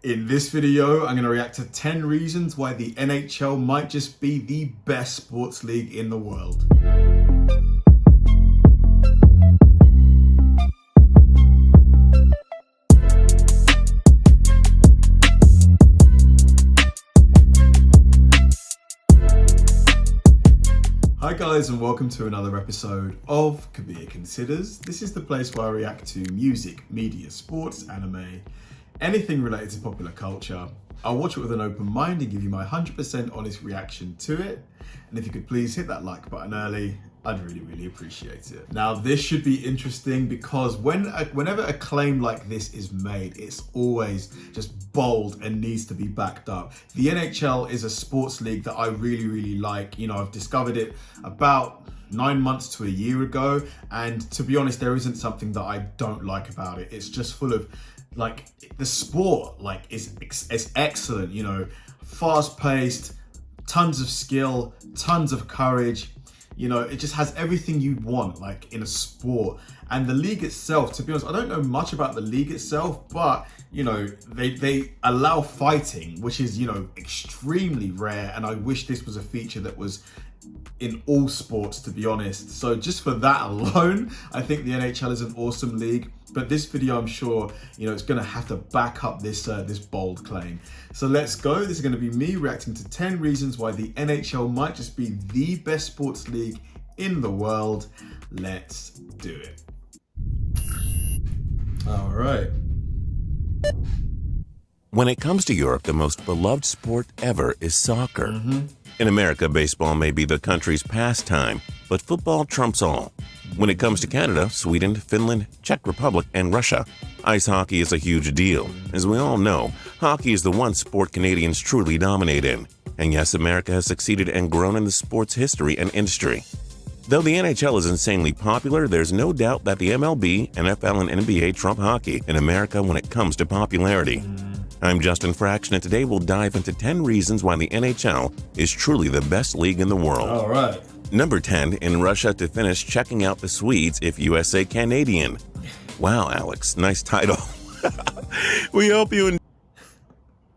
In this video, I'm going to react to 10 reasons why the NHL might just be the best sports league in the world. Hi guys, and welcome to another episode of Kabir Considers. This is the place where I react to music, media, sports, anime, anything related to popular culture. I'll watch it with an open mind and give you my 100% honest reaction to it. And if you could please hit that like button early, I'd really appreciate it. Now, this should be interesting because whenever a claim like this is made, it's always just bold and needs to be backed up. The NHL is a sports league that I really like. You know, I've discovered it about 9 months to a year ago. And to be honest, there isn't something that I don't like about it. It's just full of, like, the sport, like, is excellent, you know, fast paced, tons of skill, tons of courage. You know, it just has everything you'd want, like, in a sport. And the league itself, to be honest, I don't know much about the league itself, but, you know, they allow fighting, which is, you know, extremely rare. And I wish this was a feature that was in all sports, to be honest. So just for that alone, I think the NHL is an awesome league. But this video, I'm sure, you know, it's going to have to back up this this bold claim. So let's go. This is going to be me reacting to 10 reasons why the NHL might just be the best sports league in the world. Let's do it. All right. When it comes to Europe, the most beloved sport ever is soccer. In America, baseball may be the country's pastime, but football trumps all. When it comes to Canada, Sweden, Finland, Czech Republic, and Russia, ice hockey is a huge deal. As we all know, hockey is the one sport Canadians truly dominate in. And yes, America has succeeded and grown in the sport's history and industry. Though the NHL is insanely popular, there's no doubt that the MLB, NFL, and NBA trump hockey in America when it comes to popularity. I'm Justin Fraction, and today we'll dive into 10 reasons why the NHL is truly the best league in the world. All right. Number 10, in Russia to finish checking out the Swedes if USA Canadian. Wow, Alex, nice title. We hope you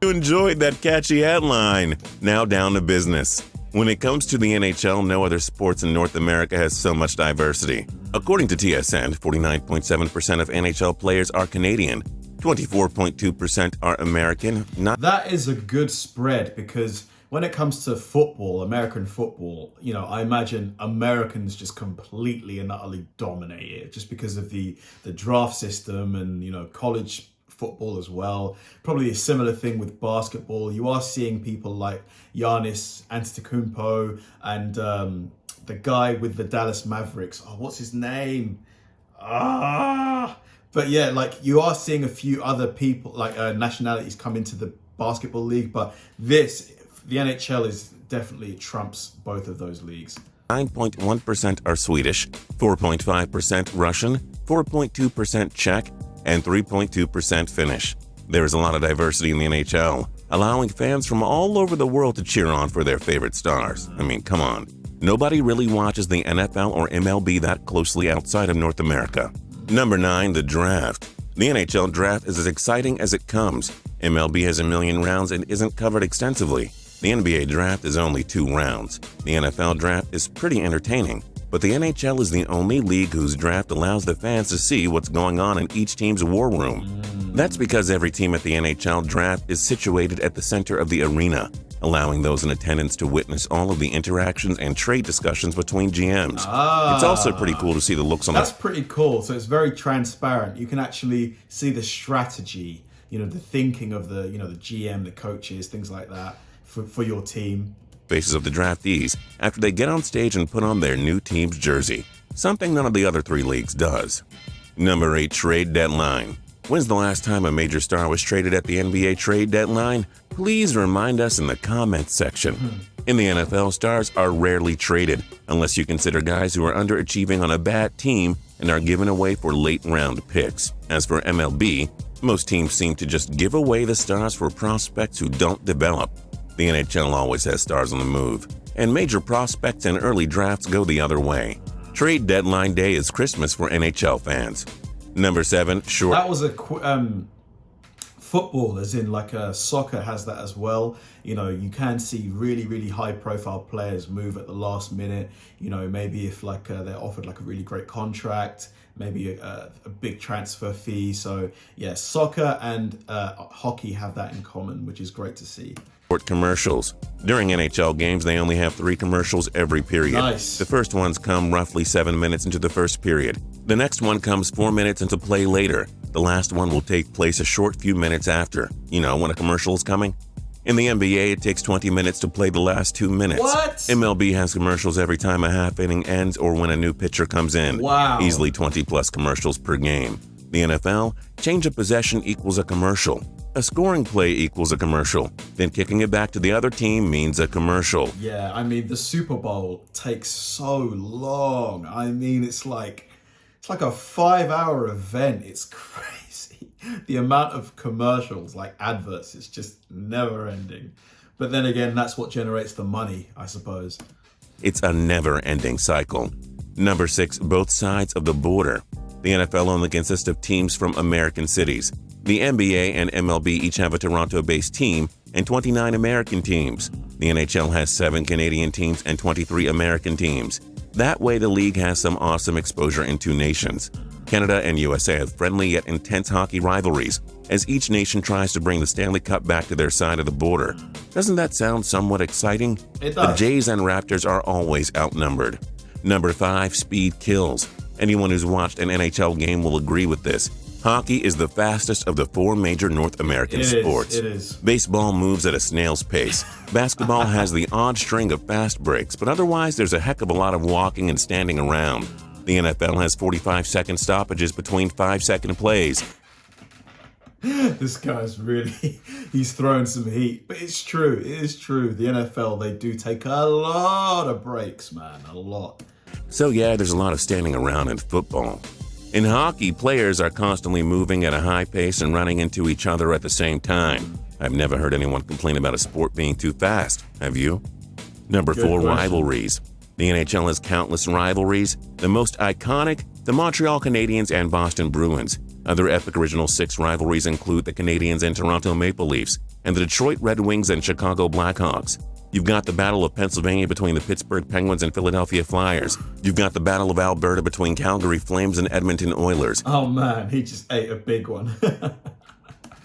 enjoyed that catchy headline. Now down to business. When it comes to the NHL, no other sports in North America has so much diversity. According to TSN, 49.7% of NHL players are Canadian, 24.2% are American. That is a good spread because when it comes to football, American football, you know, I imagine Americans just completely and utterly dominate it just because of the draft system and, you know, college football as well. Probably a similar thing with basketball. You are seeing people like Giannis Antetokounmpo and the guy with the Dallas Mavericks. Oh, what's his name? But yeah, like, you are seeing a few other people, like nationalities come into the basketball league, but the NHL is definitely trumps both of those leagues. 9.1% are Swedish, 4.5% Russian, 4.2% Czech, and 3.2% Finnish. There is a lot of diversity in the NHL, allowing fans from all over the world to cheer on for their favorite stars. I mean, come on. Nobody really watches the NFL or MLB that closely outside of North America. Number 9, the draft. The NHL draft is as exciting as it comes. MLB has 1 million rounds and isn't covered extensively. The NBA draft is only 2 rounds. The NFL draft is pretty entertaining, but the NHL is the only league whose draft allows the fans to see what's going on in each team's war room. That's because every team at the NHL draft is situated at the center of the arena, allowing those in attendance to witness all of the interactions and trade discussions between GMs. It's also pretty cool to see the looks on That's pretty cool. So it's very transparent. You can actually see the strategy, you know, the thinking of the, you know, the GM, the coaches, things like that for your team. Faces of the draftees after they get on stage and put on their new team's jersey, something none of the other 3 leagues does. Number 8, trade deadline. When's the last time a major star was traded at the NBA trade deadline? Please remind us in the comments section. In the NFL, stars are rarely traded, unless you consider guys who are underachieving on a bad team and are given away for late-round picks. As for MLB, most teams seem to just give away the stars for prospects who don't develop. The NHL always has stars on the move, and major prospects and early drafts go the other way. Trade deadline day is Christmas for NHL fans. Number 7, short. That was a football, as in like soccer has that as well. You know, you can see really, really high profile players move at the last minute. You know, maybe if like they're offered like a really great contract, maybe a big transfer fee. So yeah, soccer and hockey have that in common, which is great to see. Commercials. During NHL games, they only have 3 commercials every period. Nice. The first ones come roughly 7 minutes into the first period. The next one comes 4 minutes into play later. The last one will take place a short few minutes after. You know, when a commercial is coming. In the NBA, it takes 20 minutes to play the last 2 minutes. What? MLB has commercials every time a half inning ends or when a new pitcher comes in. Wow. Easily 20 plus commercials per game. The NFL, change of possession equals a commercial. A scoring play equals a commercial. Then kicking it back to the other team means a commercial. Yeah, I mean, the Super Bowl takes so long. I mean, it's like a 5-hour event. It's crazy. The amount of commercials, like adverts, is just never ending. But then again, that's what generates the money, I suppose. It's a never-ending cycle. Number 6, both sides of the border. The NFL only consists of teams from American cities. The NBA and MLB each have a Toronto-based team and 29 American teams. The NHL has 7 Canadian teams and 23 American teams. That way, the league has some awesome exposure in 2 nations. Canada and USA have friendly yet intense hockey rivalries, as each nation tries to bring the Stanley Cup back to their side of the border. Doesn't that sound somewhat exciting? It does. The Jays and Raptors are always outnumbered. Number 5, speed kills. Anyone who's watched an NHL game will agree with this. Hockey is the fastest of the 4 major North American sports. It is. Baseball moves at a snail's pace. Basketball has the odd string of fast breaks, but otherwise there's a heck of a lot of walking and standing around. The NFL has 45-second stoppages between 5-second plays. This guy's really, he's throwing some heat. But it's true, it is true. The NFL, they do take a lot of breaks, man, a lot. So yeah, there's a lot of standing around in football. In hockey, players are constantly moving at a high pace and running into each other at the same time. I've never heard anyone complain about a sport being too fast, have you? Number 4, rivalries. The NHL has countless rivalries. The most iconic, the Montreal Canadiens and Boston Bruins. Other epic original 6 rivalries include the Canadiens and Toronto Maple Leafs, and the Detroit Red Wings and Chicago Blackhawks. You've got the Battle of Pennsylvania between the Pittsburgh Penguins and Philadelphia Flyers. You've got the Battle of Alberta between Calgary Flames and Edmonton Oilers. Oh man, he just ate a big one.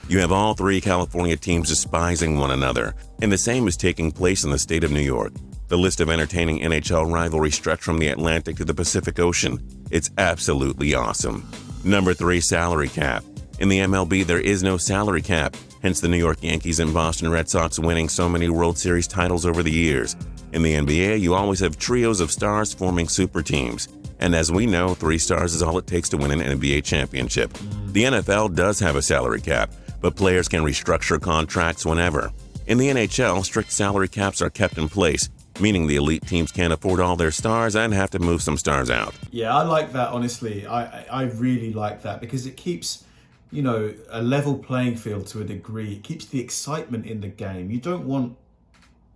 You have all 3 California teams despising one another, and the same is taking place in the state of New York. The list of entertaining NHL rivalries stretch from the Atlantic to the Pacific Ocean. It's absolutely awesome. Number 3, salary cap. In the MLB, there is no salary cap, hence the New York Yankees and Boston Red Sox winning so many World Series titles over the years. In the NBA, you always have trios of stars forming super teams. And as we know, 3 stars is all it takes to win an NBA championship. The NFL does have a salary cap, but players can restructure contracts whenever. In the NHL, strict salary caps are kept in place, meaning the elite teams can't afford all their stars and have to move some stars out. Yeah, I like that, honestly. I really like that because it keeps, you know, a level playing field to a degree. It keeps the excitement in the game. You don't want,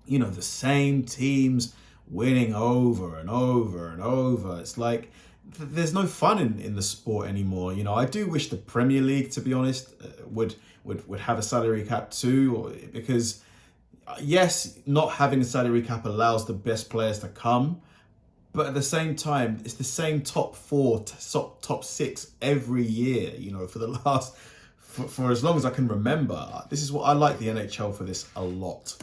you know, the same teams winning over and over and over. It's like there's no fun in the sport anymore. You know, I do wish the Premier League, to be honest, would have a salary cap too, because yes, not having a salary cap allows the best players to come, but at the same time, it's the same top 4, top 6 every year, you know, for the last, for as long as I can remember. This is what I like the NHL for this a lot.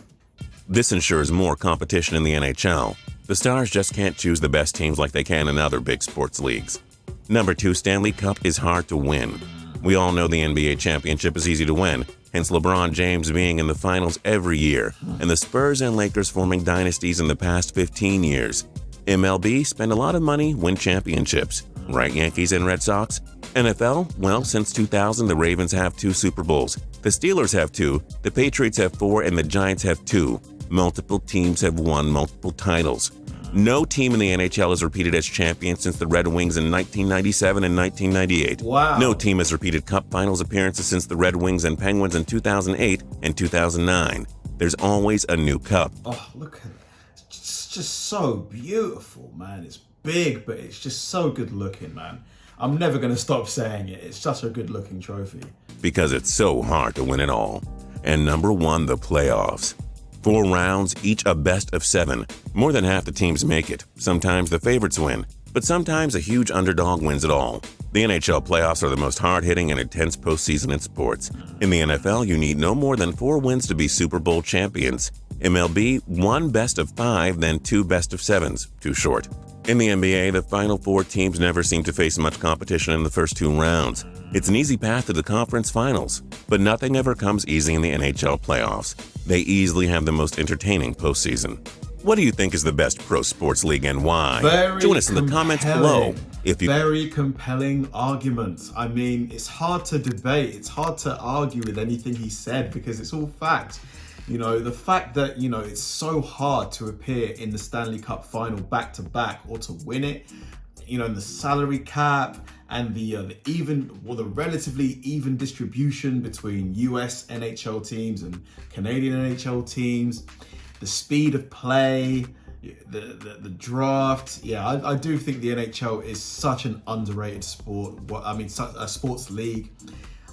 This ensures more competition in the NHL. The Stars just can't choose the best teams like they can in other big sports leagues. Number 2, Stanley Cup is hard to win. We all know the NBA championship is easy to win, hence LeBron James being in the finals every year, and the Spurs and Lakers forming dynasties in the past 15 years. MLB spend a lot of money, win championships. Right, Yankees and Red Sox? NFL? Well, since 2000, the Ravens have 2 Super Bowls. The Steelers have 2, the Patriots have 4, and the Giants have 2. Multiple teams have won multiple titles. No team in the NHL has repeated as champion since the Red Wings in 1997 and 1998. Wow. No team has repeated Cup Finals appearances since the Red Wings and Penguins in 2008 and 2009. There's always a new cup. Oh, look at it. It's just so beautiful, man. It's big, but it's just so good looking, man. I'm never going to stop saying it. It's such a good looking trophy. because it's so hard to win it all. And number 1, the playoffs. 4 rounds, each a best of 7. More than half the teams make it. Sometimes the favorites win, but sometimes a huge underdog wins it all. The NHL playoffs are the most hard-hitting and intense postseason in sports. In the NFL, you need no more than 4 wins to be Super Bowl champions. MLB, 1 best of 5, then 2 best of 7s. Too short. In the NBA, the final 4 teams never seem to face much competition in the first 2 rounds. It's an easy path to the conference finals, but nothing ever comes easy in the NHL playoffs. They easily have the most entertaining postseason. What do you think is the best pro sports league and why? Join us in the comments below. Very compelling arguments. I mean, it's hard to debate. It's hard to argue with anything he said because it's all fact. You know, the fact that, you know, it's so hard to appear in the Stanley Cup final back to back or to win it, you know, in the salary cap and the relatively even distribution between US NHL teams and Canadian NHL teams, the speed of play, the draft. Yeah, I do think the NHL is such an underrated sport. Such a sports league.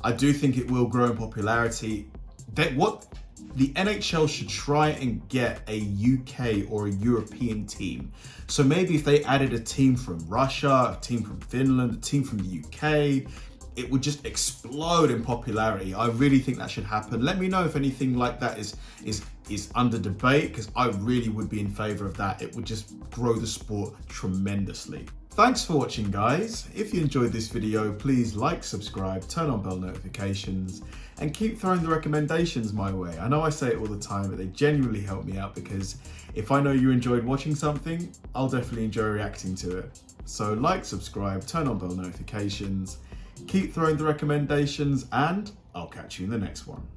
I do think it will grow in popularity. The NHL should try and get a UK or a European team. So maybe if they added a team from Russia, a team from Finland, a team from the UK, it would just explode in popularity. I really think that should happen. Let me know if anything like that is under debate, because I really would be in favor of that. It would just grow the sport tremendously. Thanks for watching, guys. If you enjoyed this video, please like, subscribe, turn on bell notifications, and keep throwing the recommendations my way. I know I say it all the time, but they genuinely help me out, because if I know you enjoyed watching something, I'll definitely enjoy reacting to it. So like, subscribe, turn on bell notifications, keep throwing the recommendations, and I'll catch you in the next one.